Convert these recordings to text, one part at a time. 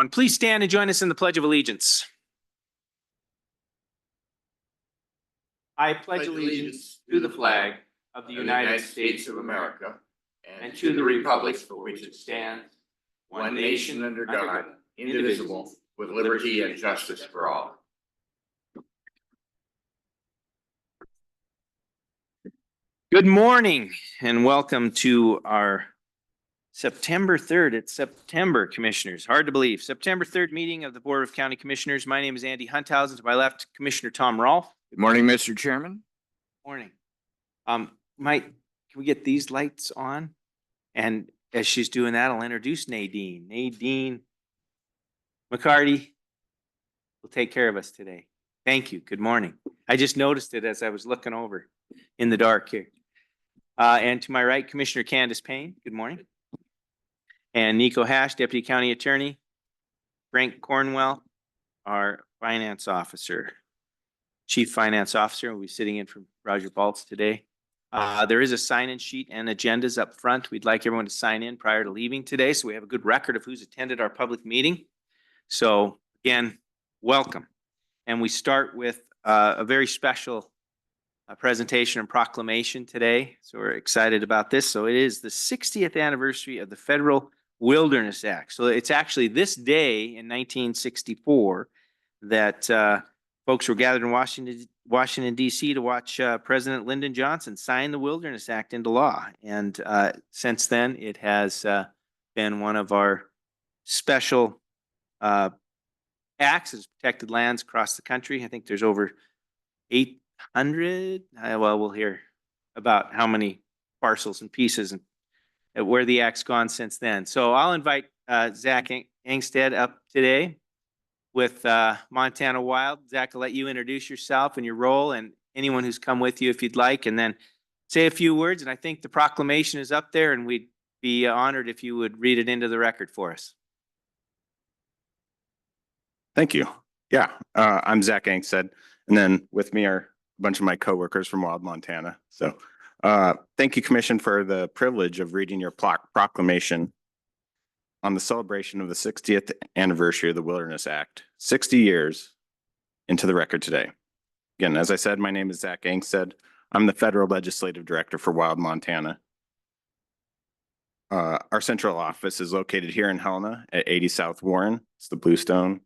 Please stand and join us in the Pledge of Allegiance. I pledge allegiance to the flag of the United States of America and to the republic for which it stands, one nation under God, indivisible, with liberty and justice for all. Good morning and welcome to our September 3rd. It's September, Commissioners. Hard to believe. September 3rd meeting of the Board of County Commissioners. My name is Andy Hunthausen. To my left, Commissioner Tom Rolfe. Good morning, Mr. Chairman. Morning. Mike, can we get these lights on? And as she's doing that, I'll introduce Nadine. Nadine McCarty will take care of us today. Thank you. Good morning. I just noticed it as I was looking over in the dark here. And to my right, Commissioner Candace Payne. Good morning. And Nico Hash, Deputy County Attorney. Frank Cornwell, our Finance Officer. Chief Finance Officer will be sitting in for Roger Baltz today. There is a sign-in sheet and agendas up front. We'd like everyone to sign in prior to leaving today, so we have a good record of who's attended our public meeting. So again, welcome. And we start with a very special presentation and proclamation today. So we're excited about this. So it is the 60th anniversary of the Federal Wilderness Act. So it's actually this day in 1964 that folks were gathered in Washington, D.C. to watch President Lyndon Johnson sign the Wilderness Act into law. And since then, it has been one of our special acts as protected lands across the country. I think there's over 800. Well, we'll hear about how many parcels and pieces and where the act's gone since then. So I'll invite Zach Engstead up today with Montana Wild. Zach, I'll let you introduce yourself and your role and anyone who's come with you if you'd like, and then say a few words. And I think the proclamation is up there, and we'd be honored if you would read it into the record for us. Thank you. Yeah, I'm Zach Engstead, and then with me are a bunch of my coworkers from Wild Montana. So thank you, Commission, for the privilege of reading your proclamation on the celebration of the 60th anniversary of the Wilderness Act, 60 years into the record today. Again, as I said, my name is Zach Engstead. I'm the Federal Legislative Director for Wild Montana. Our central office is located here in Helena at 80 South Warren. It's the Bluestone.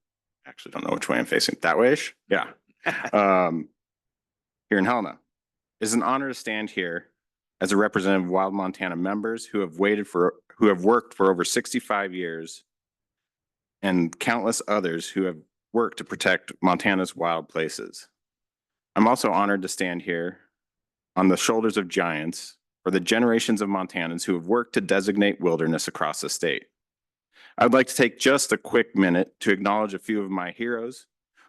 Actually, don't know which way I'm facing. That way-ish? Yeah. Here in Helena. It is an honor to stand here as a representative of Wild Montana members who have worked for over 65 years and countless others who have worked to protect Montana's wild places. I'm also honored to stand here on the shoulders of giants for the generations of Montanans who have worked to designate wilderness across the state. I'd like to take just a quick minute to acknowledge a few of my heroes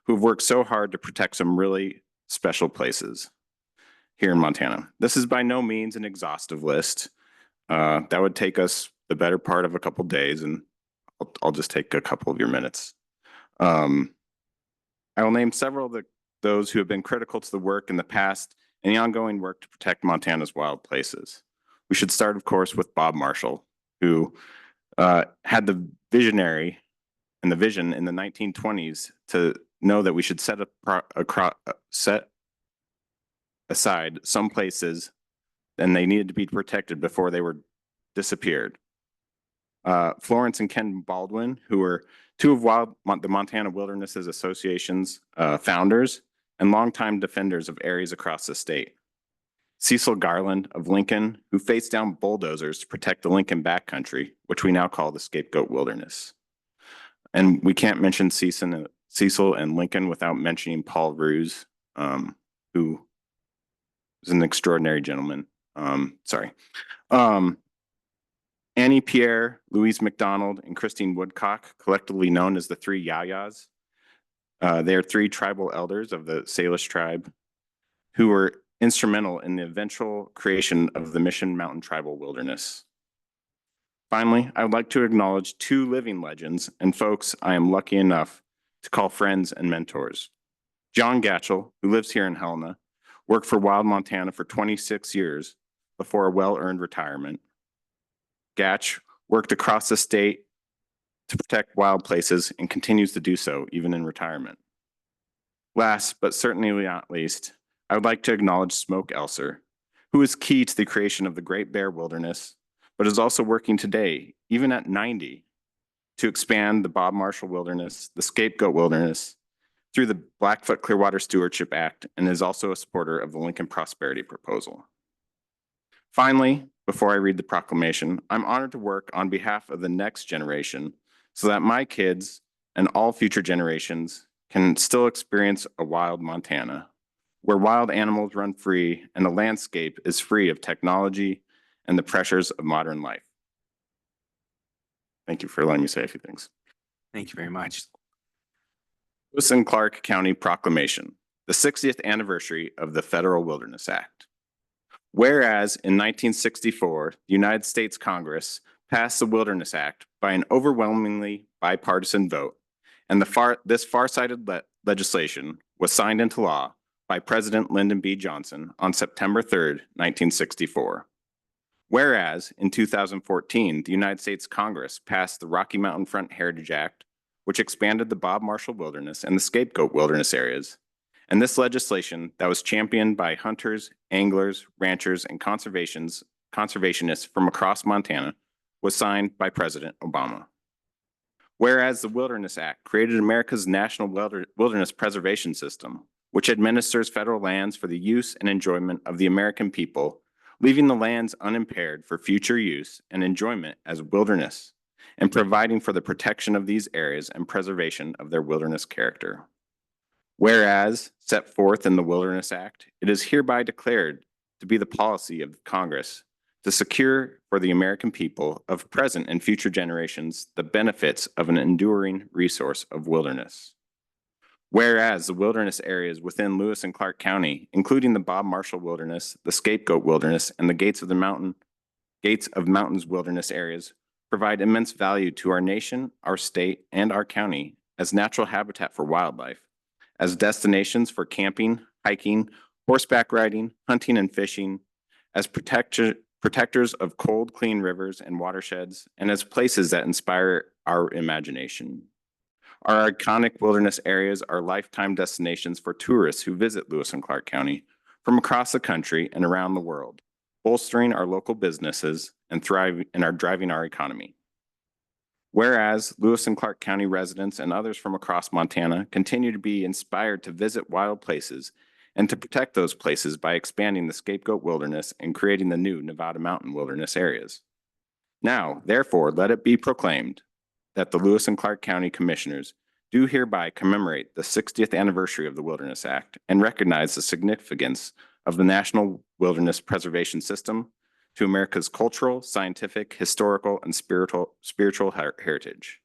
who have worked so hard to protect some really special places here in Montana. This is by no means an exhaustive list. That would take us the better part of a couple days, and I'll just take a couple of your minutes. I will name several of those who have been critical to the work in the past and the ongoing work to protect Montana's wild places. We should start, of course, with Bob Marshall, who had the vision in the 1920s to know that we should set aside some places and they needed to be protected before they were disappeared. Florence and Ken Baldwin, who were two of the Montana Wilderness Association's founders and longtime defenders of areas across the state. Cecil Garland of Lincoln, who faced down bulldozers to protect the Lincoln backcountry, which we now call the Scapegoat Wilderness. And we can't mention Cecil and Lincoln without mentioning Paul Roos, who was an extraordinary gentleman. Annie Pierre, Louise McDonald, and Christine Woodcock, collectively known as the Three Yayas. They are three tribal elders of the Salish tribe who were instrumental in the eventual creation of the Mission Mountain Tribal Wilderness. Finally, I would like to acknowledge two living legends and folks I am lucky enough to call friends and mentors. John Gatchell, who lives here in Helena, worked for Wild Montana for 26 years before a well-earned retirement. Gatch worked across the state to protect wild places and continues to do so even in retirement. Last, but certainly not least, I would like to acknowledge Smoke Elser, who is key to the creation of the Great Bear Wilderness, but is also working today, even at 90, to expand the Bob Marshall Wilderness, the Scapegoat Wilderness, through the Blackfoot Clearwater Stewardship Act, and is also a supporter of the Lincoln Prosperity Proposal. Finally, before I read the proclamation, I'm honored to work on behalf of the next generation so that my kids and all future generations can still experience a wild Montana, where wild animals run free and the landscape is free of technology and the pressures of modern life. Thank you for letting me say a few things. Thank you very much. Lewis and Clark County Proclamation, the 60th anniversary of the Federal Wilderness Act. Whereas in 1964, the United States Congress passed the Wilderness Act by an overwhelmingly bipartisan vote, and this far-sighted legislation was signed into law by President Lyndon B. Johnson on September 3rd, 1964. Whereas in 2014, the United States Congress passed the Rocky Mountain Front Heritage Act, which expanded the Bob Marshall Wilderness and the Scapegoat Wilderness areas. And this legislation that was championed by hunters, anglers, ranchers, and conservationists from across Montana was signed by President Obama. Whereas the Wilderness Act created America's national wilderness preservation system, which administers federal lands for the use and enjoyment of the American people, leaving the lands unimpaired for future use and enjoyment as wilderness, and providing for the protection of these areas and preservation of their wilderness character. Whereas, set forth in the Wilderness Act, it is hereby declared to be the policy of Congress to secure for the American people of present and future generations the benefits of an enduring resource of wilderness. Whereas the wilderness areas within Lewis and Clark County, including the Bob Marshall Wilderness, the Scapegoat Wilderness, and the Gates of Mountains Wilderness areas, provide immense value to our nation, our state, and our county as natural habitat for wildlife, as destinations for camping, hiking, horseback riding, hunting, and fishing, as protectors of cold, clean rivers and watersheds, and as places that inspire our imagination. Our iconic wilderness areas are lifetime destinations for tourists who visit Lewis and Clark County from across the country and around the world, bolstering our local businesses and driving our economy. Whereas Lewis and Clark County residents and others from across Montana continue to be inspired to visit wild places and to protect those places by expanding the Scapegoat Wilderness and creating the new Nevada Mountain Wilderness areas. Now, therefore, let it be proclaimed that the Lewis and Clark County Commissioners do hereby commemorate the 60th anniversary of the Wilderness Act and recognize the significance of the National Wilderness Preservation System to America's cultural, scientific, historical, and spiritual heritage.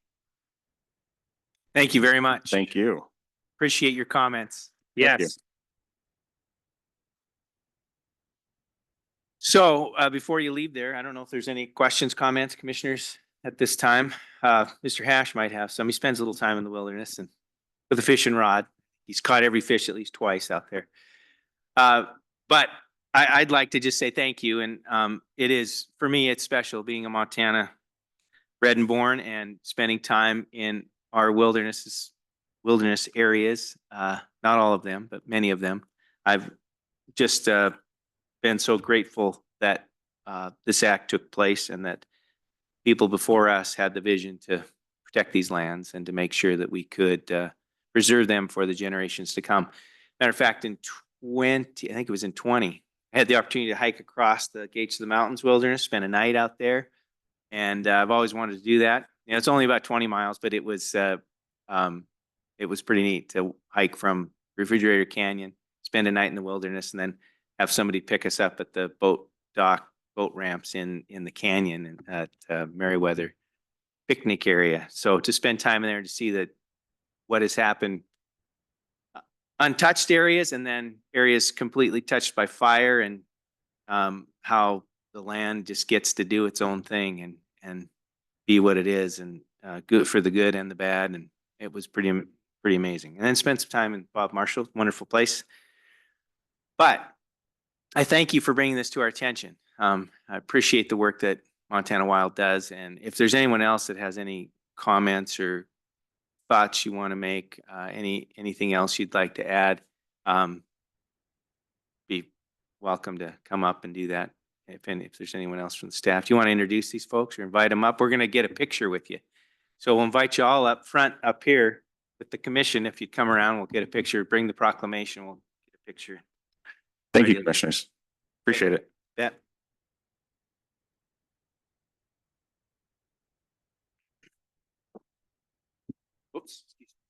Thank you very much. Thank you. Appreciate your comments. Thank Yes. So before you leave there, I don't know if there's any questions, comments, commissioners at this time. Mr. Hash might have some. He spends a little time in the wilderness and with a fishing rod. He's caught every fish at least twice out there. But I'd like to just say thank you. And it is, for me, it's special being a Montana bred and born and spending time in our wilderness areas. Not all of them, but many of them. I've just been so grateful that this act took place and that people before us had the vision to protect these lands and to make sure that we could preserve them for the generations to come. Matter of fact, in 20, I think it was in 20, I had the opportunity to hike across the Gates of the Mountains Wilderness, spend a night out there. And I've always wanted to do that. You know, it's only about 20 miles, but it was pretty neat to hike from Refrigerator Canyon, spend a night in the wilderness, and then have somebody pick us up at the boat ramps in the canyon at Meriwether picnic area. So to spend time in there to see that what has happened, untouched areas and then areas completely touched by fire, and how the land just gets to do its own thing and be what it is, and good for the good and the bad. And it was pretty amazing. And then spent some time in Bob Marshall, wonderful place. But I thank you for bringing this to our attention. I appreciate the work that Montana Wild does. And if there's anyone else that has any comments or thoughts you want to make, anything else you'd like to add, be welcome to come up and do that. If there's anyone else from the staff, do you want to introduce these folks or invite them up? We're going to get a picture with you. So we'll invite you all up front, up here with the commission. If you'd come around, we'll get a picture, bring the proclamation, we'll get a picture. Thank you, commissioners. Appreciate it. Yeah. Oops. Excuse me.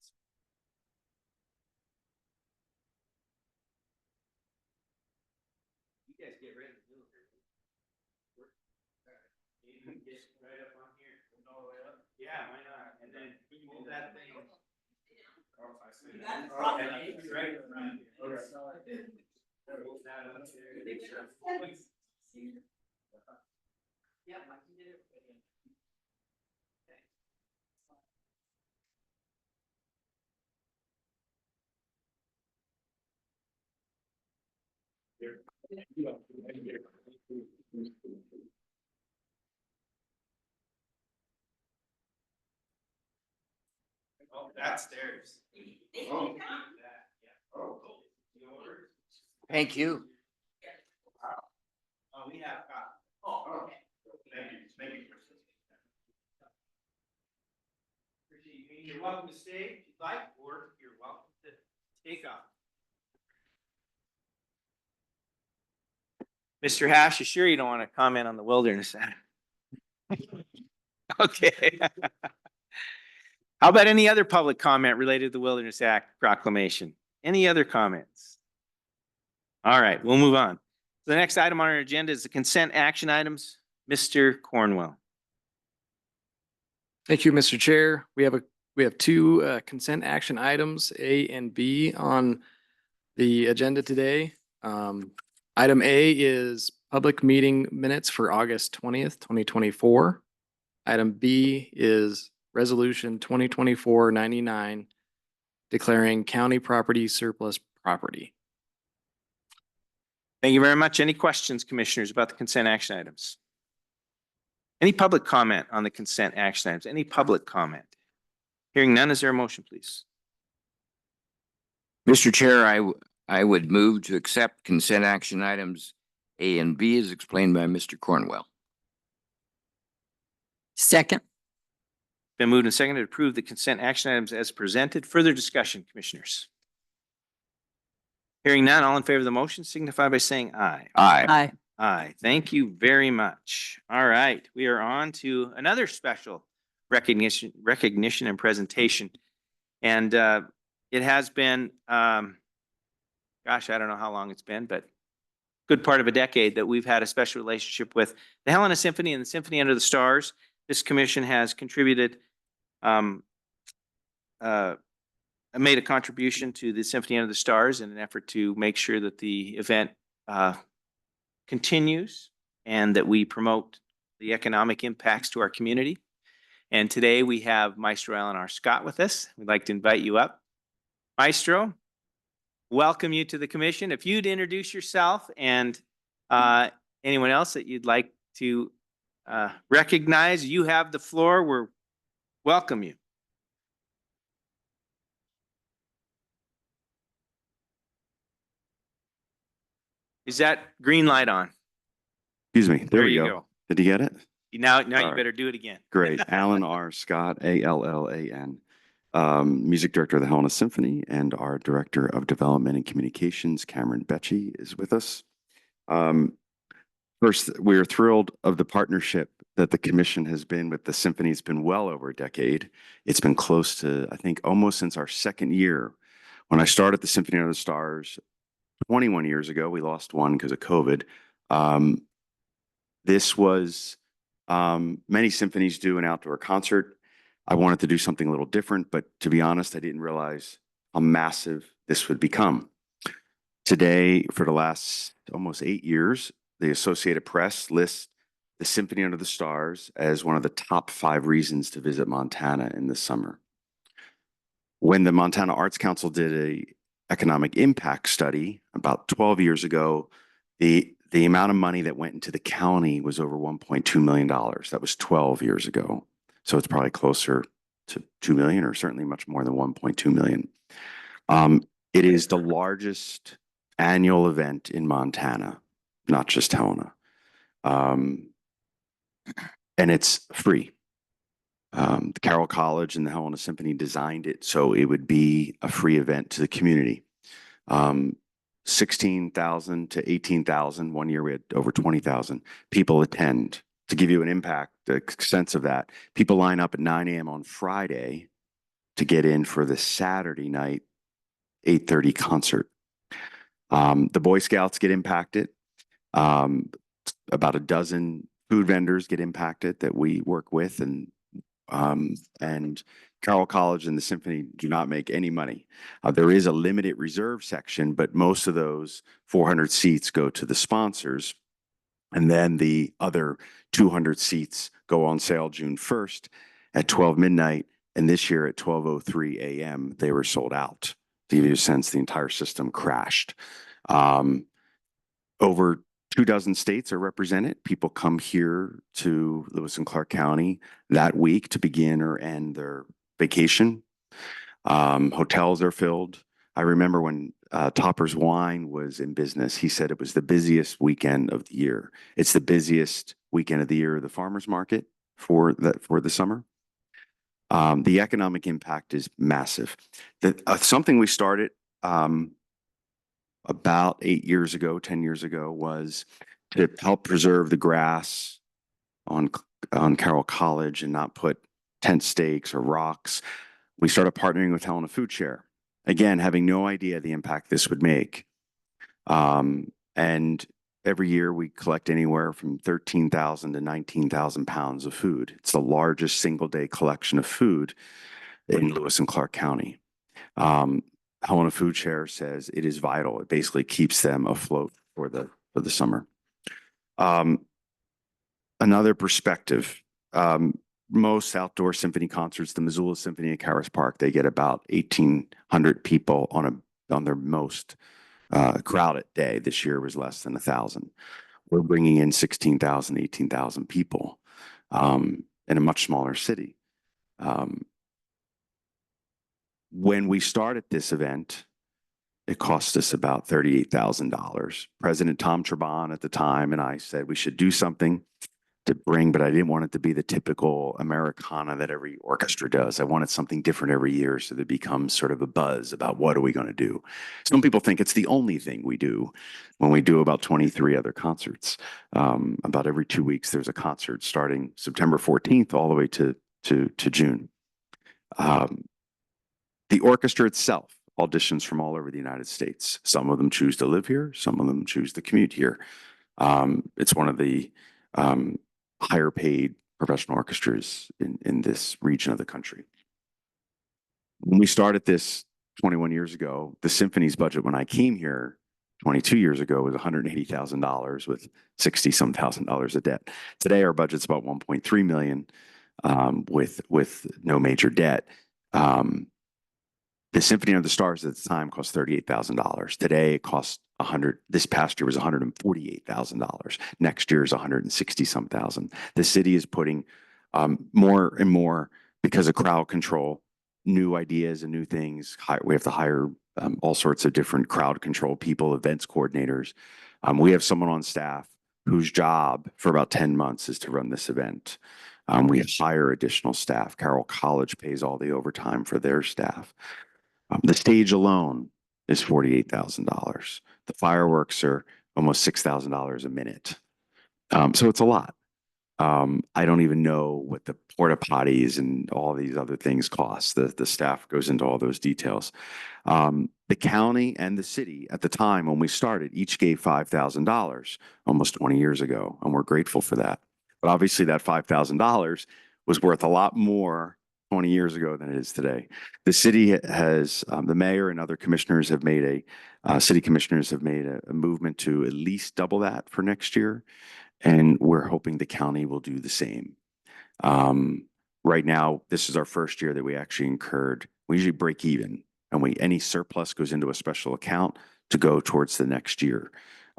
You guys get ready to do it. You can get right up on here. All the way up. Yeah, why not? And then move that thing. Right in front. Move that up there. Yeah, I can get it. Oh, that's theirs. Oh. Thank you. Oh, we have. Okay. Thank you. Thank you. Appreciate you. You're welcome to stay if you'd like, or you're welcome to take off. Mr. Hash, you sure you don't want to comment on the Wilderness Act? Okay. How about any other public comment related to the Wilderness Act proclamation? Any other comments? All right, we'll move on. The next item on our agenda is the consent action items. Mr. Cornwell. Thank you, Mr. Chair. We have two consent action items, A and B, on the agenda today. Item A is public meeting minutes for August 20th, 2024. Item B is Resolution 2024-99 declaring county property surplus property. Thank you very much. Any questions, commissioners, about the consent action items? Any public comment on the consent action items? Any public comment? Hearing none, is there a motion, please? Mr. Chair, I would move to accept consent action items A and B as explained by Mr. Cornwell. Second. Been moved and seconded to approve the consent action items as presented. Further discussion, commissioners? Hearing none, all in favor of the motion signify by saying aye. Aye. Aye. Aye. Thank you very much. All right, we are on to another special recognition and presentation. And it has been, gosh, I don't know how long it's been, but good part of a decade that we've had a special relationship with the Helena Symphony and the Symphony Under the Stars. This commission has contributed, made a contribution to the Symphony Under the Stars in an effort to make sure that the event continues and that we promote the economic impacts to our community. And today we have Maestro Alan R. Scott with us. We'd like to invite you up. Maestro, welcome you to the commission. If you'd introduce yourself and anyone else that you'd like to recognize, you have the floor. We're welcome you. Is that green light on? Excuse me. There we you go. Did you get it? Now All you right. better do it again. Great. Alan R. Scott, ALLAN, music director of the Helena Symphony, and our director of development and communications, Cameron Becci, is with us. First, we are thrilled of the partnership that the commission has been with the symphony. It's been well over a decade. It's been close to, I think, almost since our second year. When I started the Symphony Under the Stars 21 years ago, we lost one because of COVID. This was, many symphonies do an outdoor concert. I wanted to do something a little different, but to be honest, I didn't realize how massive this would become. Today, for the last almost 8 years, the Associated Press lists the Symphony Under the Stars as one of the top 5 reasons to visit Montana in the summer. When the Montana Arts Council did an economic impact study about 12 years ago, the amount of money that went into the county was over $1.2 million. That was 12 years ago. So it's probably closer to 2 million, or certainly much more than 1.2 million. It is the largest annual event in Montana, not just Helena. And it's free. The Carroll College and the Helena Symphony designed it so it would be a free event to the community. 16,000 to 18,000. One year we had over 20,000 people attend. To give you an impact, a sense of that, people line up at 9 a.m. on Friday to get in for the Saturday night 8:30 concert. The Boy Scouts get impacted. About a dozen food vendors get impacted that we work with, and Carroll College and the Symphony do not make any money. There is a limited reserve section, but most of those 400 seats go to the sponsors. And then the other 200 seats go on sale June 1st at 12 midnight. And this year at 12:03 a.m., they were sold out. To give you a sense, the entire system crashed. Over 24 states are represented. People come here to Lewis and Clark County that week to begin or end their vacation. Hotels are filled. I remember when Topper's Wine was in business, he said it was the busiest weekend of the year. It's the busiest weekend of the year of the farmers market for the summer. The economic impact is massive. Something we started about 10 years ago, was to help preserve the grass on Carroll College and not put tent stakes or rocks. We started partnering with Helena Food Share. Again, having no idea the impact this would make. And every year we collect anywhere from 13,000 to 19,000 pounds of food. It's the largest single day collection of food in Lewis and Clark County. Helena Food Share says it is vital. It basically keeps them afloat for the summer. Another perspective, most outdoor symphony concerts, the Missoula Symphony at Caras Park, they get about 1,800 people on their most crowded day. This year was less than 1,000. We're bringing in 16,000, 18,000 people in a much smaller city. When we started this event, it cost us about $38,000. President Tom Trebon at the time and I said we should do something to bring, but I didn't want it to be the typical Americana that every orchestra does. I wanted something different every year so that it becomes sort of a buzz about what are we going to do. Some people think it's the only thing we do when we do about 23 other concerts. About every 2 weeks, there's a concert starting September 14th all the way to June. The orchestra itself auditions from all over the United States. Some of them choose to live here. Some of them choose to commute here. It's one of the higher paid professional orchestras in this region of the country. When we started this 21 years ago, the symphony's budget when I came here 22 years ago was $180,000 with $60-some thousand of debt. Today, our budget's about $1.3 million with no major debt. The Symphony of the Stars at the time cost $38,000. Today it costs this past year was $148,000. Next year is $160-some thousand. The city is putting more and more, because of crowd control, new ideas and new things. We have to hire all sorts of different crowd control people, events coordinators. We have someone on staff whose job for about 10 months is to run this event. We hire additional staff. Carroll College pays all the overtime for their staff. The stage alone is $48,000. The fireworks are almost $6,000 a minute. So it's a lot. I don't even know what the porta potties and all these other things cost. The staff goes into all those details. The county and the city at the time when we started each gave $5,000 almost 20 years ago, and we're grateful for that. But obviously that $5,000 was worth a lot more 20 years ago than it is today. The city has, the mayor and other commissioners have made city commissioners have made a movement to at least double that for next year. And we're hoping the county will do the same. Right now, this is our first year that we actually incurred, we usually break even, and any surplus goes into a special account to go towards the next year.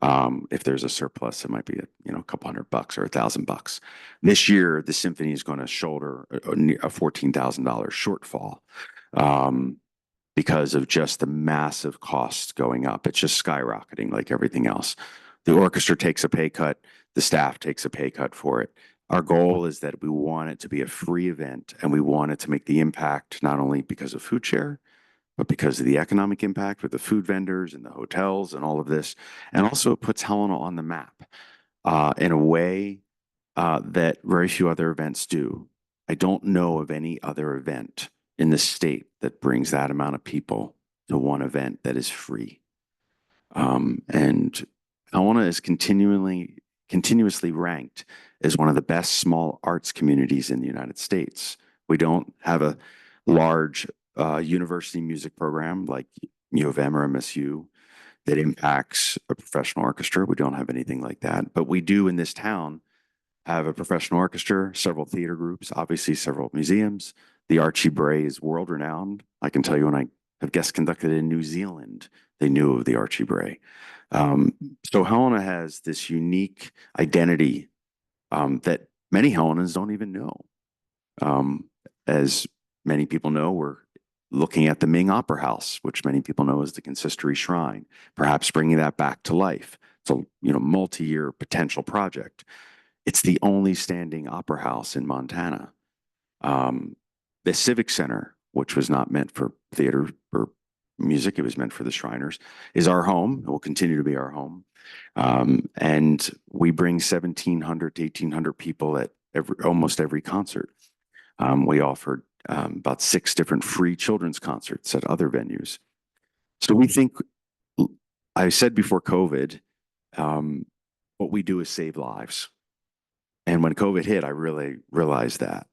If there's a surplus, it might be, a couple $100 or $1,000. This year, the symphony is going to shoulder a $14,000 shortfall. Because of just the massive costs going up. It's just skyrocketing like everything else. The orchestra takes a pay cut, the staff takes a pay cut for it. Our goal is that we want it to be a free event, and we want it to make the impact not only because of food share, but because of the economic impact with the food vendors and the hotels and all of this. And also it puts Helena on the map in a way that very few other events do. I don't know of any other event in the state that brings that amount of people to one event that is free. And Helena is continuously ranked as one of the best small arts communities in the United States. We don't have a large university music program like U of M or MSU that impacts a professional orchestra. We don't have anything like that, but we do in this town have a professional orchestra, several theater groups, obviously several museums. The Archie Bray is world renowned. I can tell you when I have guest conducted in New Zealand, they knew of the Archie Bray. So Helena has this unique identity that many Helenas don't even know. As many people know, we're looking at the Ming Opera House, which many people know as the Consistory Shrine, perhaps bringing that back to life. It's a multi-year potential project. It's the only standing opera house in Montana. The Civic Center, which was not meant for theater or music, it was meant for the Shriners, is our home. It will continue to be our home. And we bring 1,700 to 1,800 people at almost every concert. We offered about 6 different free children's concerts at other venues. So we think, I said before COVID, what we do is save lives. And when COVID hit, I really realized that,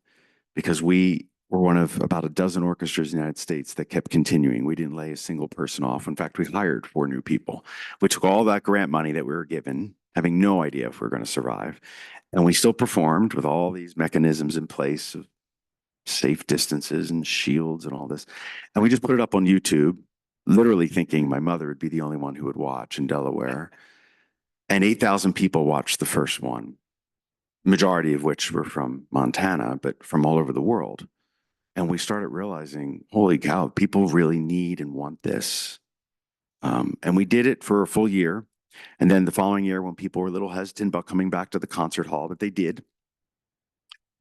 because we were one of about a dozen orchestras in the United States that kept continuing. We didn't lay a single person off. In fact, we hired 4 new people. We took all that grant money that we were given, having no idea if we were going to survive. And we still performed with all these mechanisms in place of safe distances and shields and all this. And we just put it up on YouTube, literally thinking my mother would be the only one who would watch in Delaware. And 8,000 people watched the first one, majority of which were from Montana, but from all over the world. And we started realizing, holy cow, people really need and want this. And we did it for a full year. And then the following year, when people were a little hesitant about coming back to the concert hall, but they did,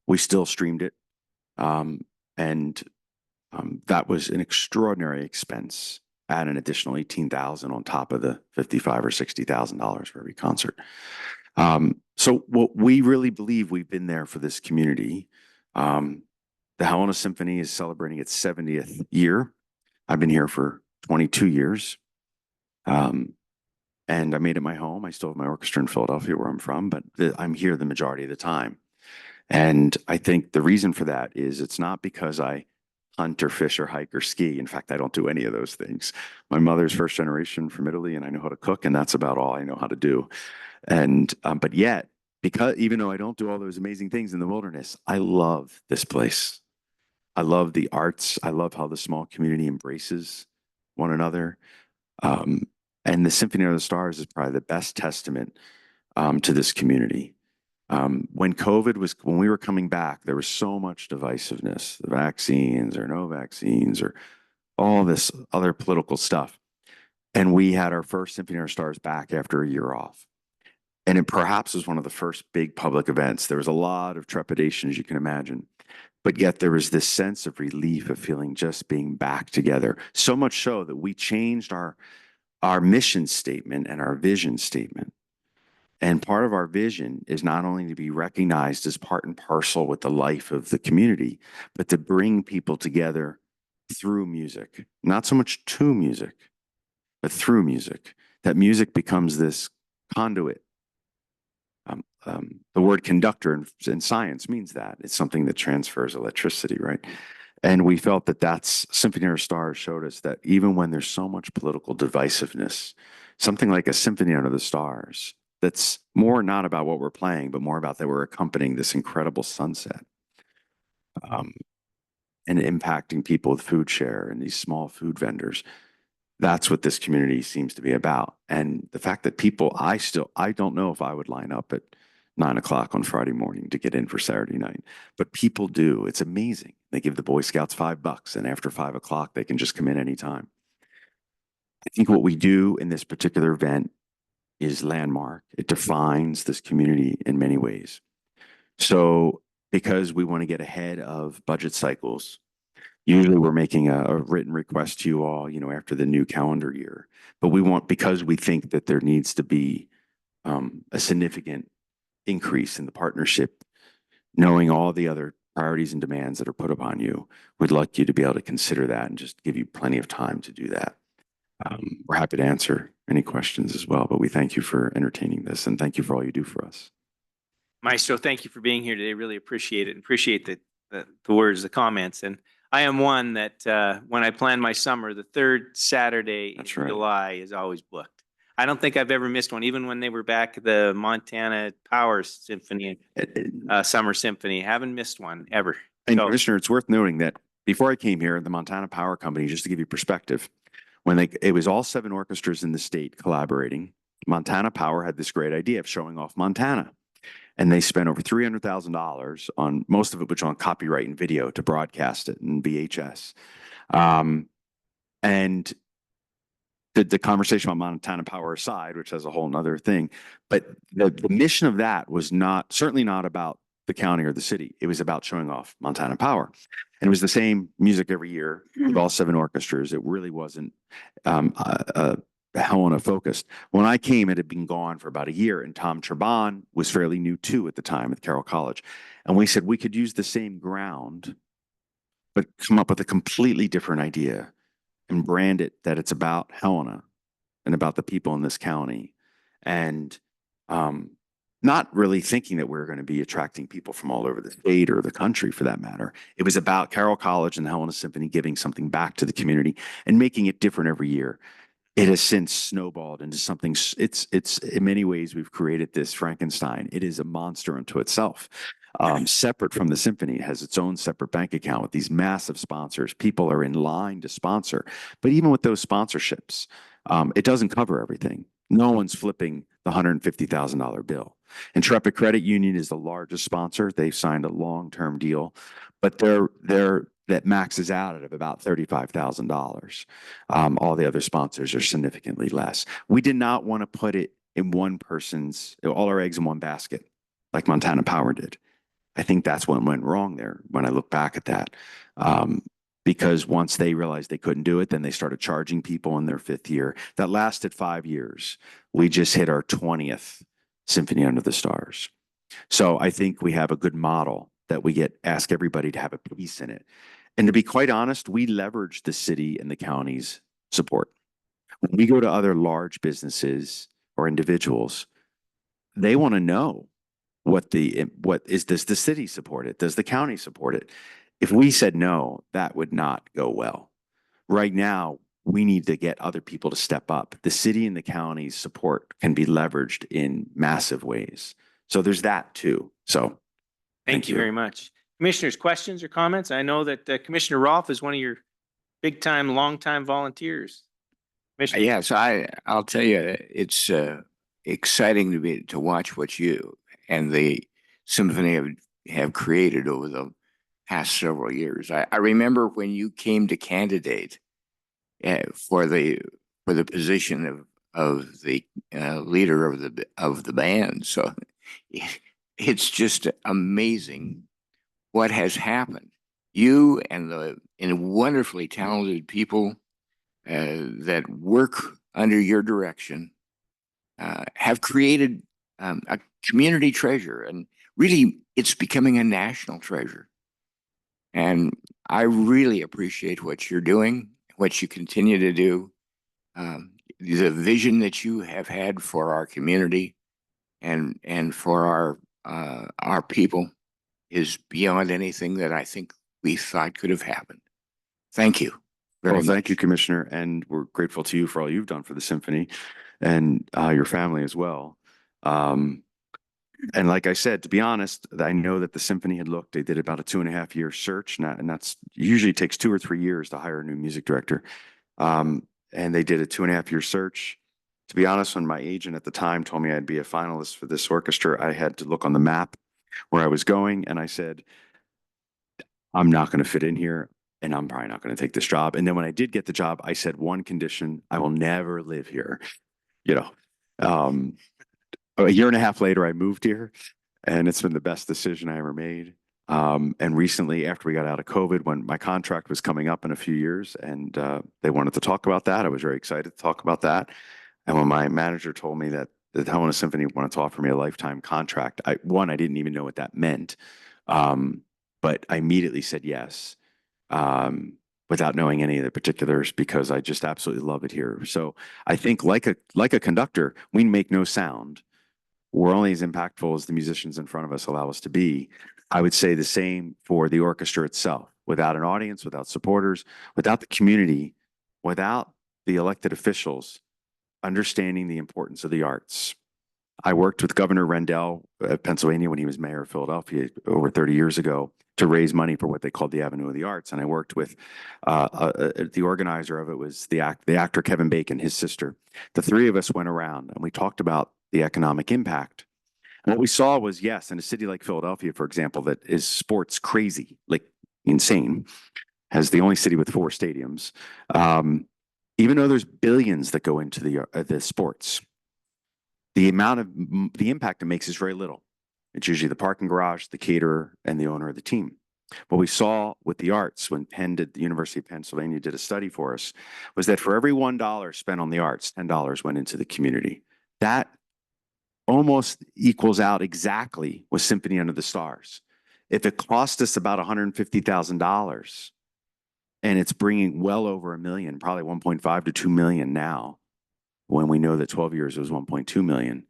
we still streamed it. That was an extraordinary expense, add an additional $18,000 on top of the $55,000 or $60,000 for every concert. So what we really believe, we've been there for this community. The Helena Symphony is celebrating its 70th year. I've been here for 22 years. And I made it my home. I still have my orchestra in Philadelphia, where I'm from, but I'm here the majority of the time. And I think the reason for that is it's not because I hunt or fish or hike or ski. In fact, I don't do any of those things. My mother's first generation from Italy, and I know how to cook, and that's about all I know how to do. And but yet, because even though I don't do all those amazing things in the wilderness, I love this place. I love the arts. I love how the small community embraces one another. And the Symphony of the Stars is probably the best testament to this community. When we were coming back, there was so much divisiveness, the vaccines or no vaccines or all this other political stuff. And we had our first Symphony of the Stars back after a year off. And it perhaps was one of the first big public events. There was a lot of trepidation, as you can imagine. But yet there was this sense of relief of feeling just being back together. So much so that we changed our mission statement and our vision statement. And part of our vision is not only to be recognized as part and parcel with the life of the community, but to bring people together through music. Not so much to music, but through music. That music becomes this conduit. The word conductor in science means that. It's something that transfers electricity, right? And we felt that that's Symphony of the Stars showed us that even when there's so much political divisiveness, something like a Symphony Under the Stars, that's more not about what we're playing, but more about that we're accompanying this incredible sunset and impacting people with food share and these small food vendors. That's what this community seems to be about. And the fact that people, I don't know if I would line up at 9 o'clock on Friday morning to get in for Saturday night, but people do. It's amazing. They give the Boy Scouts $5, and after 5 o'clock, they can just come in anytime. I think what we do in this particular event is landmark. It defines this community in many ways. So because we want to get ahead of budget cycles, usually we're making a written request to you all, after the new calendar year. But because we think that there needs to be a significant increase in the partnership, knowing all the other priorities and demands that are put upon you, we'd like you to be able to consider that and just give you plenty of time to do that. We're happy to answer any questions as well, but we thank you for entertaining this and thank you for all you do for us. Maestro, thank you for being here today. Really appreciate it and appreciate the words, the comments. And I am one that when I plan my summer, the third Saturday in That's right. July is always booked. I don't think I've ever missed one, even when they were back at the Montana Power Symphony, Summer Symphony. Haven't missed one ever. And So- Commissioner, it's worth noting that before I came here, the Montana Power Company, just to give you perspective, it was all 7 orchestras in the state collaborating, Montana Power had this great idea of showing off Montana. And they spent over $300,000 on most of it, which on copyright and video to broadcast it in VHS. And the conversation about Montana Power aside, which has a whole nother thing, but the mission of that was certainly not about the county or the city. It was about showing off Montana Power. And it was the same music every year with all 7 orchestras. It really wasn't Helena focused. When I came, it had been gone for about a year, and Tom Treban was fairly new too at the time at Carroll College. And we said we could use the same ground, but come up with a completely different idea and brand it that it's about Helena and about the people in this county. And not really thinking that we're going to be attracting people from all over the state or the country for that matter. It was about Carroll College and the Helena Symphony giving something back to the community and making it different every year. It has since snowballed into something. It's in many ways, we've created this Frankenstein. It is a monster unto itself. Separate from the symphony, it has its own separate bank account with these massive sponsors. People are in line to sponsor. But even with those sponsorships, it doesn't cover everything. No one's flipping the $150,000 bill. Intrepid Credit Union is the largest sponsor. They've signed a long-term deal, but that maxes out at about $35,000. All the other sponsors are significantly less. We did not want to put it in all our eggs in one basket, like Montana Power did. I think that's what went wrong there when I look back at that. Because once they realized they couldn't do it, then they started charging people in their 5th year. That lasted 5 years. We just hit our 20th Symphony Under the Stars. So I think we have a good model that we ask everybody to have a piece in it. And to be quite honest, we leverage the city and the county's support. When we go to other large businesses or individuals, they want to know does the city support it? Does the county support it? If we said no, that would not go well. Right now, we need to get other people to step up. The city and the county's support can be leveraged in massive ways. So there's that too. So Thank you very much. Commissioners, questions or comments? I know that Commissioner Rolfe is one of your big-time, long-time volunteers. Commissioner? Yes, I'll tell you, it's exciting to watch what you and the symphony have created over the past several years. I remember when you came to candidate for the position of the leader of the band. So it's just amazing what has happened. You and the wonderfully talented people that work under your direction have created a community treasure, and really it's becoming a national treasure. And I really appreciate what you're doing, what you continue to do, the vision that you have had for our community and for our people is beyond anything that I think we thought could have happened. Thank you. Thank you, Commissioner, and we're grateful to you for all you've done for the symphony and your family as well. And like I said, to be honest, I know that the symphony they did about a 2.5-year search, and that's usually takes 2 or 3 years to hire a new music director. and they did a 2.5 year search. To be honest, when my agent at the time told me I'd be a finalist for this orchestra, I had to look on the map where I was going, and I said, I'm not going to fit in here, and I'm probably not going to take this job. And then when I did get the job, I said one condition: I will never live here. You know, a year and a half later, I moved here, and it's been the best decision I ever made. And recently, after we got out of COVID, when my contract was coming up in a few years, and they wanted to talk about that, I was very excited to talk about that. And when my manager told me that the Helena Symphony wanted to offer me a lifetime contract, I didn't even know what that meant. But I immediately said yes, without knowing any of the particulars, because I just absolutely love it here. So I think, like a conductor, we make no sound. We're only as impactful as the musicians in front of us allow us to be. I would say the same for the orchestra itself. Without an audience, without supporters, without the community, without the elected officials understanding the importance of the arts. I worked with Governor Rendell of Pennsylvania when he was mayor of Philadelphia over 30 years ago to raise money for what they called the Avenue of the Arts. And I worked with the organizer of it was the actor Kevin Bacon, his sister. The three of us went around and we talked about the economic impact. And what we saw was, yes, in a city like Philadelphia, for example, that is sports crazy, like insane, has the only city with 4 stadiums. Even though there's billions that go into the sports, the impact it makes is very little. It's usually the parking garage, the caterer, and the owner of the team. What we saw with the arts when the University of Pennsylvania did a study for us was that for every $1 spent on the arts, $10 went into the community. That almost equals out exactly with Symphony Under the Stars. If it cost us about $150,000 and it's bringing well over $1 million, probably 1.5 to 2 million now, when we know that 12 years was 1.2 million.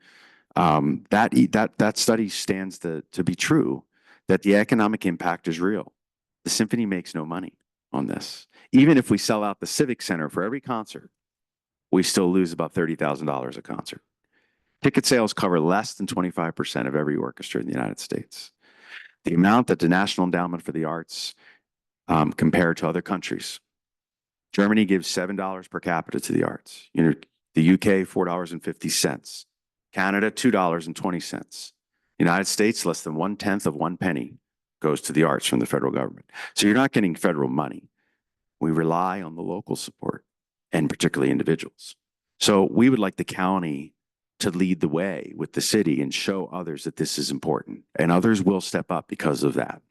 That study stands to be true, that the economic impact is real. The symphony makes no money on this. Even if we sell out the Civic Center for every concert, we still lose about $30,000 a concert. Ticket sales cover less than 25% of every orchestra in the United States. The amount that the National Endowment for the Arts, compared to other countries, Germany gives $7 per capita to the arts. The UK, $4.50. Canada, $2.20. United States, less than 1/10 of 1 penny goes to the arts from the federal government. So you're not getting federal money. We rely on the local support, and particularly individuals. So we would like the county to lead the way with the city and show others that this is important, and others will step up because of that.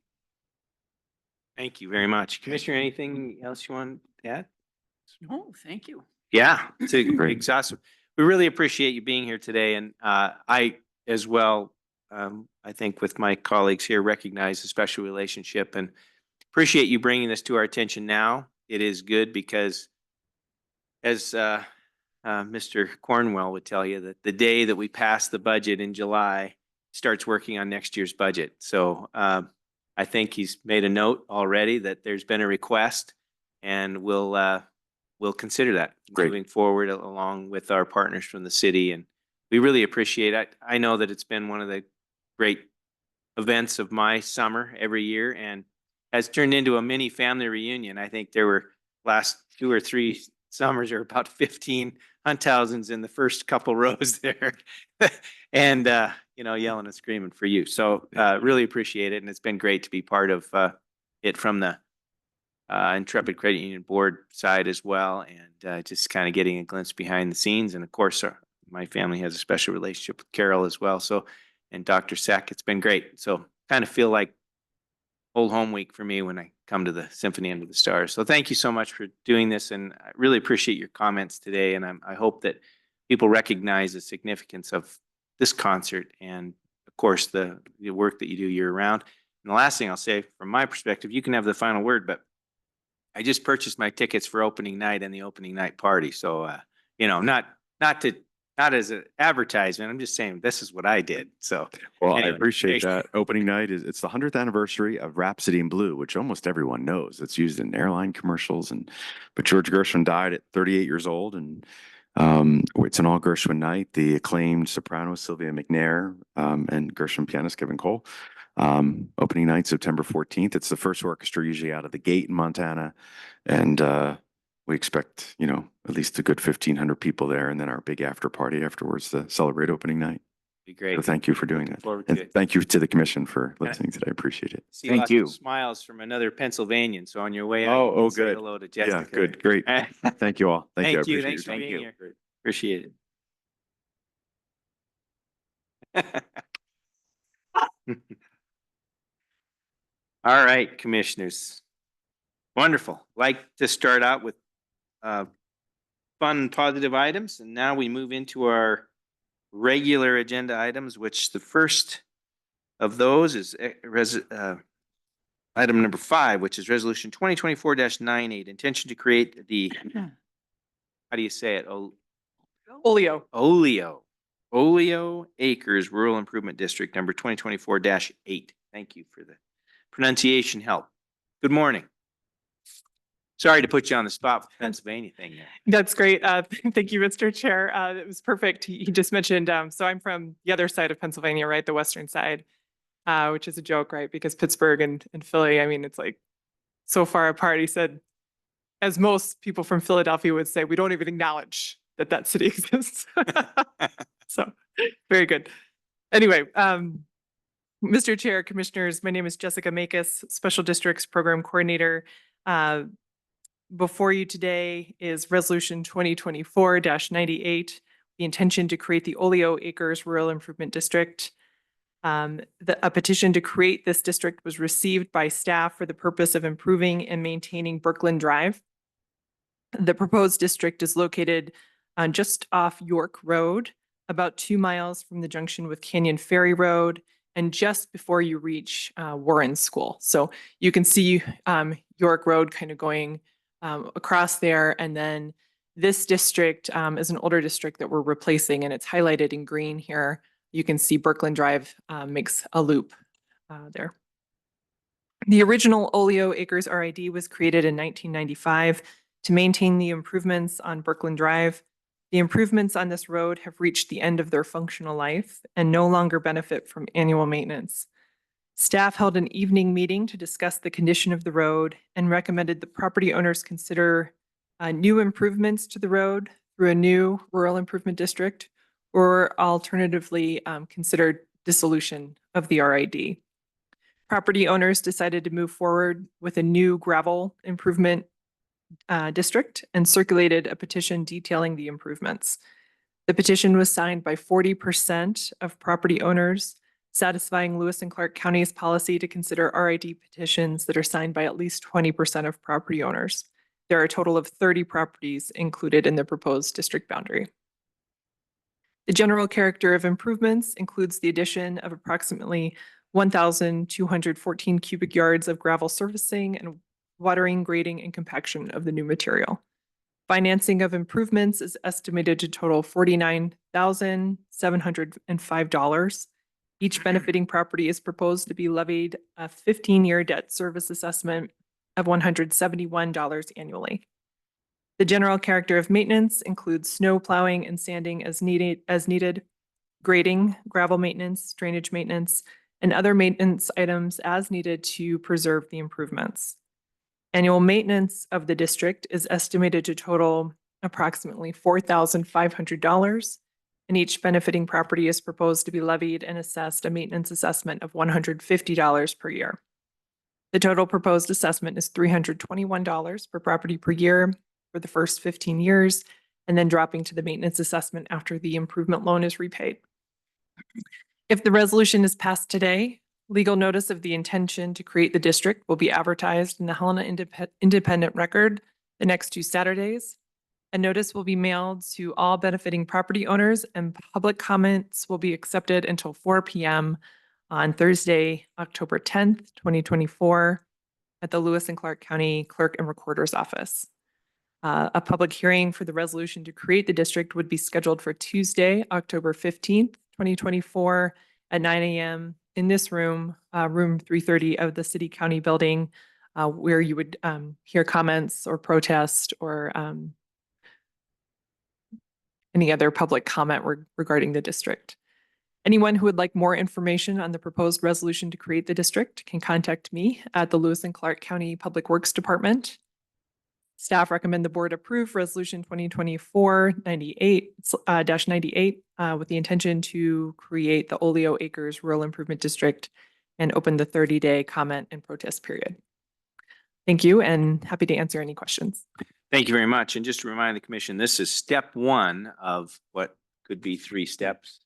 Thank you very much. Commissioner, anything else you want to add? No, thank you. Yeah, it's Great. exhaustive. We really appreciate you being here today. And I as well, I think with my colleagues here, recognize the special relationship and appreciate you bringing this to our attention now. It is good because, as Mr. Cornwell would tell you, that the day that we pass the budget in July starts working on next year's budget. So I think he's made a note already that there's been a request, and we'll consider that Great. moving forward along with our partners from the city. And we really appreciate it. I know that it's been one of the great events of my summer every year and has turned into a mini family reunion. I think there were last 2 or 3 summers or about 15 Hunthausens in the first couple rows there. And, yelling and screaming for you. So really appreciate it. And it's been great to be part of it from the Intrepid Credit Union board side as well, and just kind of getting a glimpse behind the scenes. And of course, my family has a special relationship with Carol as well. So, and Dr. Sack, it's been great. So kind of feel like old home week for me when I come to the Symphony Under the Stars. So thank you so much for doing this. And I really appreciate your comments today. And I hope that people recognize the significance of this concert and of course the work that you do year round. And the last thing I'll say from my perspective, you can have the final word, but I just purchased my tickets for opening night and the opening night party. So, not as an advertisement. I'm just saying this is what I did. So, Well, anyway, I appreciate that. Opening night it's the 100th anniversary of Rhapsody in Blue, which almost everyone knows. It's used in airline commercials, but George Gershwin died at 38 years old, and it's an all Gershwin night. The acclaimed soprano Sylvia McNair and Gershwin pianist Kevin Cole. Opening night, September 14th. It's the first orchestra usually out of the gate in Montana. And we expect, at least a good 1,500 people there, and then our big after party afterwards to celebrate opening night. Be great. So thank you for doing that. Forward to And it. thank you to the commission for listening today. I appreciate it. See Thank lots you. of smiles from another Pennsylvanian. So on your way out, Oh, you can oh, say good. hello to Yeah, Jessica. good, great. Thank you all. Thank you. I Thank you. appreciate Thanks for your time. being you. here. Appreciate it. All right, commissioners. Wonderful. Like to start out with fun, positive items, and now we move into our regular agenda items, which the first of those is item number 5, which is resolution 2024-98, intention to create the, how do you say it? Oleo. Oleo Acres Rural Improvement District, number 2024-8. Thank you for the pronunciation help. Good morning. Sorry to put you on the spot with the Pennsylvania thing there. That's great. Thank you, Mr. Chair. It was perfect. He just mentioned, so I'm from the other side of Pennsylvania, right? The western side, which is a joke, right? Because Pittsburgh and Philly, I mean, it's like so far apart. He said, as most people from Philadelphia would say, we don't even acknowledge that that city exists. So very good. Anyway, Mr. Chair, Commissioners, my name is Jessica Makus, Special Districts Program Coordinator. Before you today is Resolution 2024-98, the intention to create the Oleo Acres Rural Improvement District. A petition to create this district was received by staff for the purpose of improving and maintaining Brookland Drive. The proposed district is located just off York Road, about 2 miles from the junction with Canyon Ferry Road, and just before you reach Warren School. So you can see York Road kind of going across there. And then this district is an older district that we're replacing, and it's highlighted in green here. You can see Brookland Drive makes a loop there. The original Oleo Acres RID was created in 1995 to maintain the improvements on Brookland Drive. The improvements on this road have reached the end of their functional life and no longer benefit from annual maintenance. Staff held an evening meeting to discuss the condition of the road and recommended the property owners consider new improvements to the road through a new rural improvement district, or alternatively consider dissolution of the RID. Property owners decided to move forward with a new gravel improvement district and circulated a petition detailing the improvements. The petition was signed by 40% of property owners, satisfying Lewis and Clark County's policy to consider RID petitions that are signed by at least 20% of property owners. There are a total of 30 properties included in the proposed district boundary. The general character of improvements includes the addition of approximately 1,214 cubic yards of gravel surfacing and watering, grading, and compaction of the new material. Financing of improvements is estimated to total $49,705. Each benefiting property is proposed to be levied a 15-year debt service assessment of $171 annually. The general character of maintenance includes snow plowing and sanding as needed, grading, gravel maintenance, drainage maintenance, and other maintenance items as needed to preserve the improvements. Annual maintenance of the district is estimated to total approximately $4,500, and each benefiting property is proposed to be levied and assessed a maintenance assessment of $150 per year. The total proposed assessment is $321 per property per year for the first 15 years, and then dropping to the maintenance assessment after the improvement loan is repaid. If the resolution is passed today, legal notice of the intention to create the district will be advertised in the Helena Independent Record the next 2 Saturdays. A notice will be mailed to all benefiting property owners, and public comments will be accepted until 4 p.m. on Thursday, October 10th, 2024 at the Lewis and Clark County Clerk and Recorder's Office. A public hearing for the resolution to create the district would be scheduled for Tuesday, October 15th, 2024 at 9 a.m. in this room, room 330 of the City County Building, where you would hear comments or protest or any other public comment regarding the district. Anyone who would like more information on the proposed resolution to create the district can contact me at the Lewis and Clark County Public Works Department. Staff recommend the board approve resolution 2024-98 98 with the intention to create the Oleo Acres Rural Improvement District and open the 30-day comment and protest period. Thank you, and happy to answer any questions. Thank you very much. And just to remind the commission, this is step one of what could be 3 steps.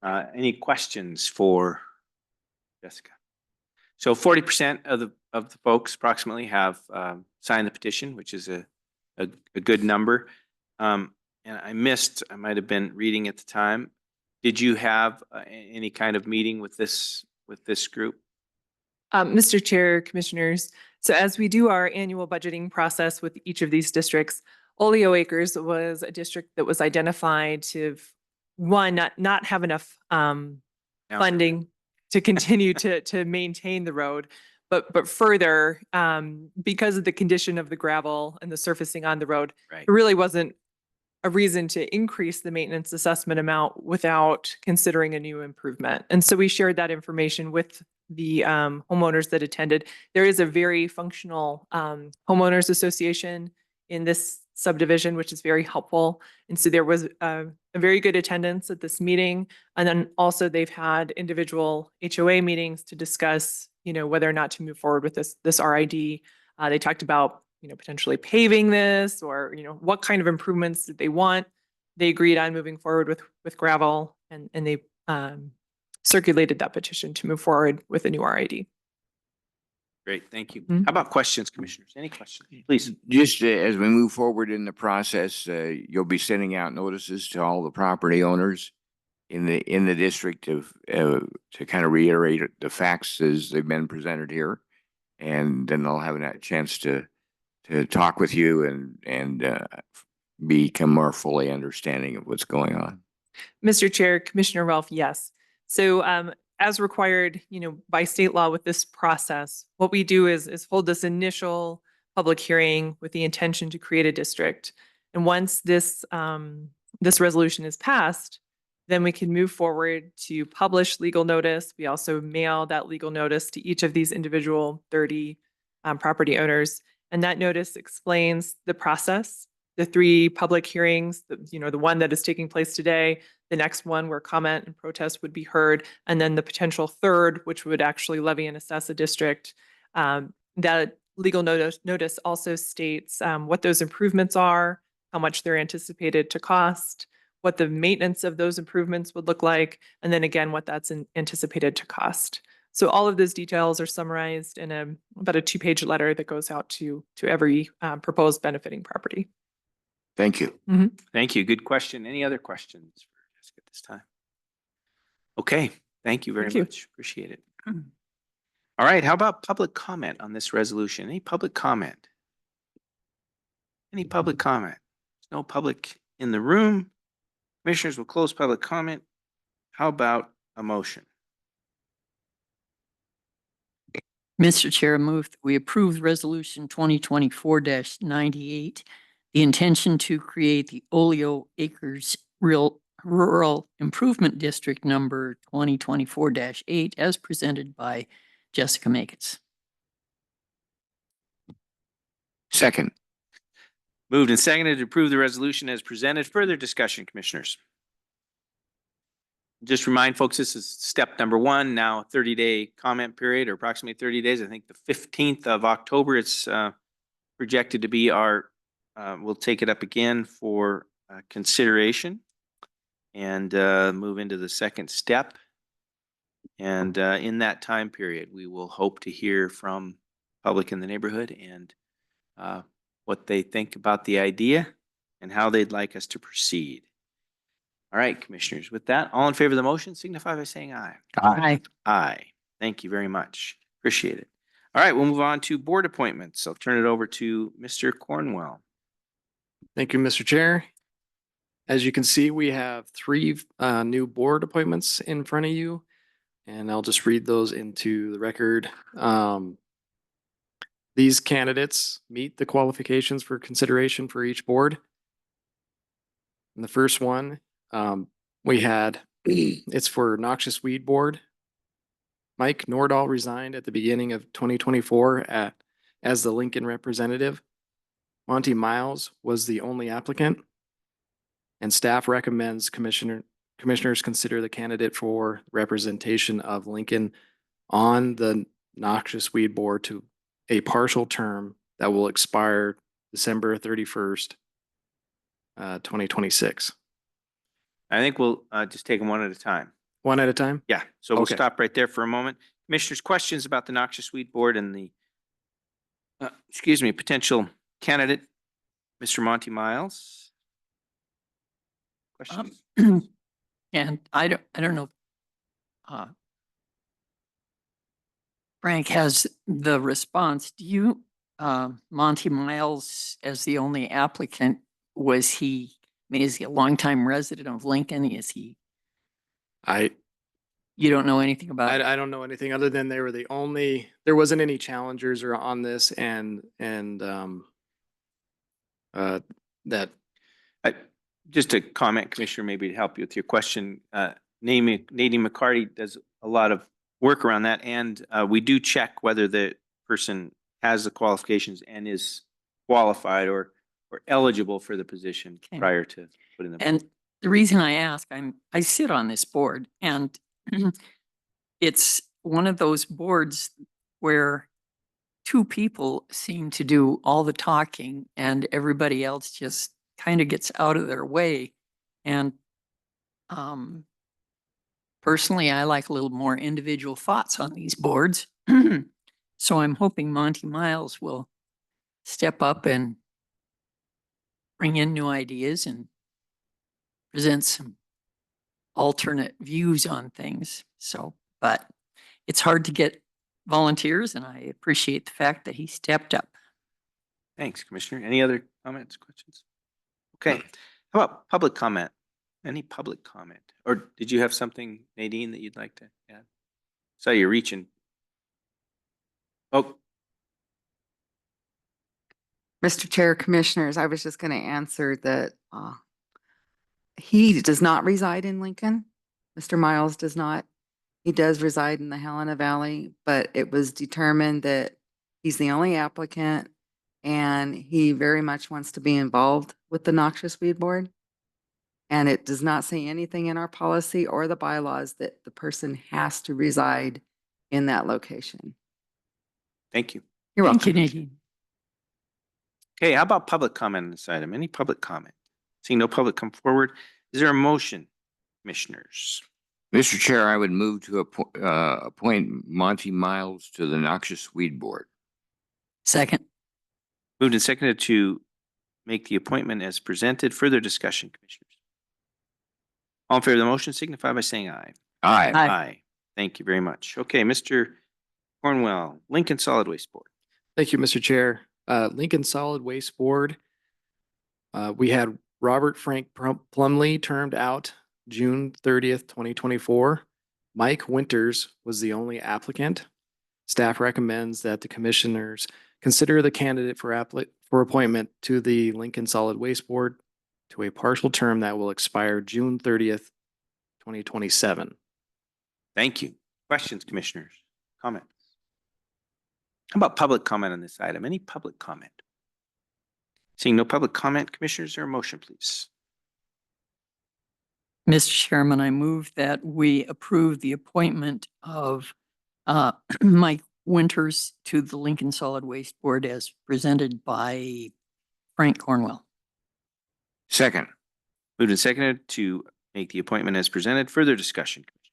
Any questions for Jessica? So 40% of the folks approximately have signed the petition, which is a good number. And I might have been reading at the time. Did you have any kind of meeting with this group? Mr. Chair, Commissioners, so as we do our annual budgeting process with each of these districts, Oleo Acres was a district that was identified to, one, not have enough funding to continue to maintain the road, but further, because of the condition of the gravel and the surfacing on the road, Right. it really wasn't a reason to increase the maintenance assessment amount without considering a new improvement. And so we shared that information with the homeowners that attended. There is a very functional homeowners association in this subdivision, which is very helpful. And so there was a very good attendance at this meeting. And then also they've had individual HOA meetings to discuss, whether or not to move forward with this RID. They talked about, potentially paving this or, what kind of improvements did they want. They agreed on moving forward with gravel and they circulated that petition to move forward with a new RID. Great, thank you. Mhm. How about questions, commissioners? Any questions? Please. Just as we move forward in the process, you'll be sending out notices to all the property owners in the district to kind of reiterate the facts as they've been presented here. And then they'll have a chance to talk with you and become more fully understanding of what's going on. Mr. Chair, Commissioner Ralph, yes. So as required, by state law with this process, what we do is hold this initial public hearing with the intention to create a district. And once this resolution is passed, then we can move forward to publish legal notice. We also mail that legal notice to each of these individual 30 property owners. And that notice explains the process, the 3 public hearings, the one that is taking place today, the next one where comment and protest would be heard, and then the potential third, which would actually levy and assess a district. That legal notice also states what those improvements are, how much they're anticipated to cost, what the maintenance of those improvements would look like, and then again, what that's anticipated to cost. So all of those details are summarized in about a 2-page letter that goes out to every proposed benefiting property. Thank you. Thank you. Good question. Any other questions for Jessica at this time? Okay, thank you very Thank you. much. Appreciate it. All right, how about public comment on this resolution? Any public comment? Any public comment? There's no public in the room. Commissioners will close public comment. How about a motion? Mr. Chair, I move that we approve resolution 2024-98, the intention to create the Oleo Acres Rural Improvement District number 2024-8 as presented by Jessica Makus. Second. Moved and seconded to approve the resolution as presented. Further discussion, commissioners? Just remind folks, this is step number 1, now a 30-day comment period, or approximately 30 days. I think the 15th of October, it's projected to be we'll take it up again for consideration and move into the second step. And in that time period, we will hope to hear from public in the neighborhood and what they think about the idea and how they'd like us to proceed. All right, commissioners, with that, all in favor of the motion signify by saying aye. Aye. Aye. Thank you very much. Appreciate it. All right, we'll move on to board appointments. I'll turn it over to Mr. Cornwell. Thank you, Mr. Chair. As you can see, we have 3 new board appointments in front of you, and I'll just read those into the record. These candidates meet the qualifications for consideration for each board. And the first one, we had, it's for Noxious Weed Board. Mike Nordahl resigned at the beginning of 2024 as the Lincoln representative. Monty Miles was the only applicant. And staff recommends commissioners consider the candidate for representation of Lincoln on the Noxious Weed Board to a partial term that will expire December 31st, 2026. I think we'll just take them one at a time. One at a time? Yeah, so we'll Okay. stop right there for a moment. Commissioners, questions about the Noxious Weed Board and the, potential candidate, Mr. Monty Miles? Questions? And I don't know. Frank has the response. Do you, Monty Miles, as the only applicant, was he, I mean, is he a longtime resident of Lincoln? Is he, you don't know anything about? I don't know anything other than they were the only, there wasn't any challengers or on this and that. Just a comment, Commissioner, maybe to help you with your question. Nadine McCarty does a lot of work around that, and we do check whether the person has the qualifications and is qualified or eligible for the position Okay. prior to putting them. And the reason I ask, I sit on this board, and it's one of those boards where two people seem to do all the talking and everybody else just kind of gets out of their way. And personally, I like a little more individual thoughts on these boards. So I'm hoping Monty Miles will step up and bring in new ideas and present some alternate views on things. So, but it's hard to get volunteers, and I appreciate the fact that he stepped up. Thanks, Commissioner. Any other comments, questions? Okay, how about public comment? Any public comment? Or did you have something, Nadine, that you'd like to add? Saw you reaching. Oh, Mr. Chair, Commissioners, I was just going to answer that he does not reside in Lincoln. Mr. Miles does not. He does reside in the Helena Valley, but it was determined that he's the only applicant and he very much wants to be involved with the Noxious Weed Board. And it does not say anything in our policy or the bylaws that the person has to reside in that location. thank you. You're Thank you, welcome. Nadine. Okay, how about public comment on this item? Any public comment? Seeing no public come forward, is there a motion, Commissioners? Mr. Chair, I would move to appoint Monty Miles to the Noxious Weed Board. Second. Moved and seconded to make the appointment as presented. Further discussion, Commissioners? All in favor of the motion signify by saying aye. Aye. Aye. Thank you very much. Okay, Mr. Cornwell, Lincoln Solid Waste Board. Thank you, Mr. Chair. Lincoln Solid Waste Board. We had Robert Frank Plumley termed out June 30th, 2024. Mike Winters was the only applicant. Staff recommends that the commissioners consider the candidate for appointment to the Lincoln Solid Waste Board to a partial term that will expire June 30th, 2027. Thank you. Questions, Commissioners? Comments? How about public comment on this item? Any public comment? Seeing no public comment, Commissioners, there a motion, please? Mr. Chairman, I move that we approve the appointment of Mike Winters to the Lincoln Solid Waste Board as presented by Frank Cornwell. Second. Moved and seconded to make the appointment as presented. Further discussion, Commissioners?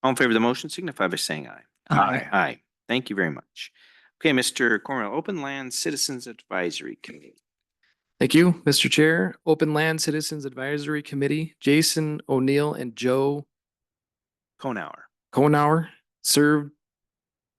All in favor of the motion signify by saying aye. Aye. Aye. Thank you very much. Okay, Mr. Cornwell, Open Land Citizens Advisory Committee. Thank you, Mr. Chair. Open Land Citizens Advisory Committee, Jason O'Neill and Joe Konauer served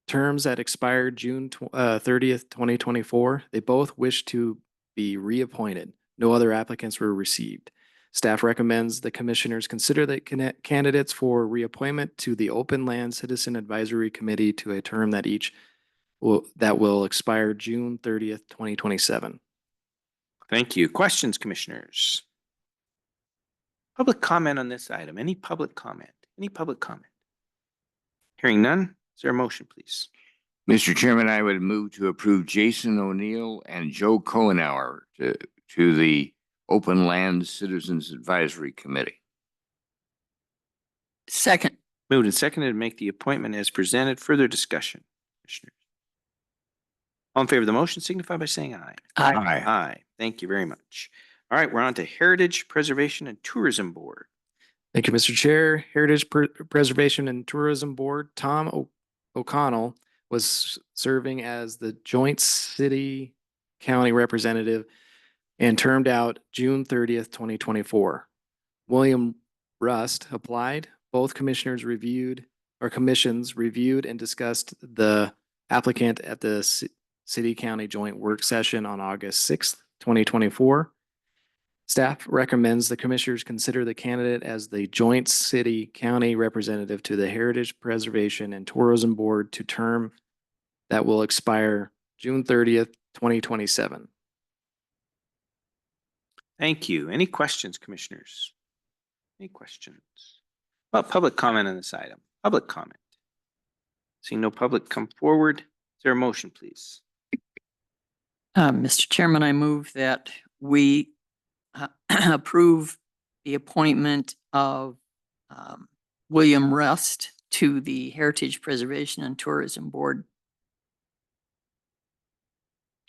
terms that expired June 30th, 2024. They both wish to be reappointed. No other applicants were received. Staff recommends the commissioners consider the candidates for reappointment to the Open Land Citizen Advisory Committee to a term that will expire June 30th, 2027. Thank you. Questions, Commissioners? Public comment on this item. Any public comment? Any public comment? Hearing none, is there a motion, please? Mr. Chairman, I would move to approve Jason O'Neill and Joe Cohenauer to the Open Land Citizens Advisory Committee. Second. Moved and seconded to make the appointment as presented. Further discussion, commissioners. All in favor of the motion signify by saying aye. Aye. Aye. Thank you very much. All right, we're on to Heritage Preservation and Tourism Board. Thank you, Mr. Chair. Heritage Preservation and Tourism Board, Tom O'Connell was serving as the joint city county representative and termed out June 30th, 2024. William Rust applied. Both commissions reviewed and discussed the applicant at the city county joint work session on August 6th, 2024. Staff recommends the commissioners consider the candidate as the joint city county representative to the Heritage Preservation and Tourism Board to term that will expire June 30th, 2027. Thank you. Any questions, commissioners? Any questions? Well, public comment on this item. Public comment. Seeing no public come forward, is there a motion, please? Mr. Chairman, I move that we approve the appointment of William Rust to the Heritage Preservation and Tourism Board.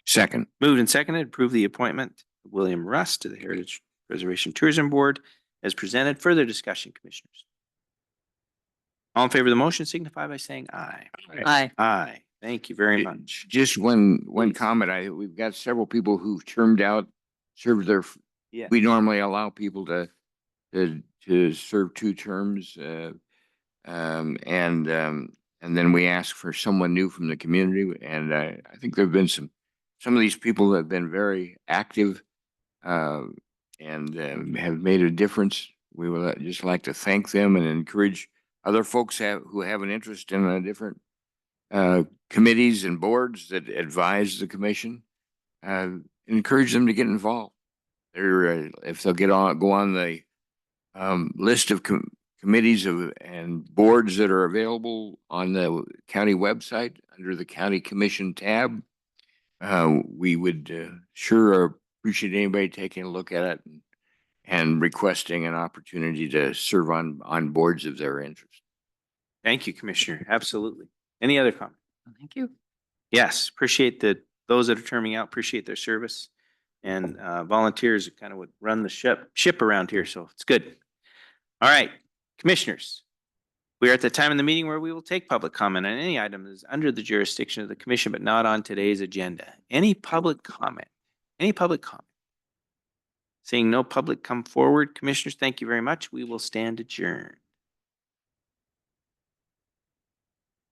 Second. Moved and seconded, approve the appointment of William Rust to the Heritage Preservation Tourism Board as presented. Further discussion, commissioners. All in favor of the motion signify by saying aye. Aye. Aye. Thank you very much. Just one Please. comment. We've got several people who've termed out, served their. Yeah. We normally allow people to serve 2 terms, and then we ask for someone new from the community. And I think there've been some of these people have been very active, and have made a difference. We would just like to thank them and encourage other folks who have an interest in different committees and boards that advise the commission, encourage them to get involved. If they'll go on the list of committees and boards that are available on the county website under the county commission tab, we would sure appreciate anybody taking a look at it and requesting an opportunity to serve on boards of their interest. Thank you, Commissioner. Absolutely. Any other comment? Thank you. Yes, appreciate those that are terming out, appreciate their service. And volunteers kind of would run the ship around here, so it's good. All right, commissioners, we are at the time in the meeting where we will take public comment on any item that is under the jurisdiction of the commission, but not on today's agenda. Any public comment? Any public comment? Seeing no public come forward, commissioners, thank you very much. We will stand adjourned.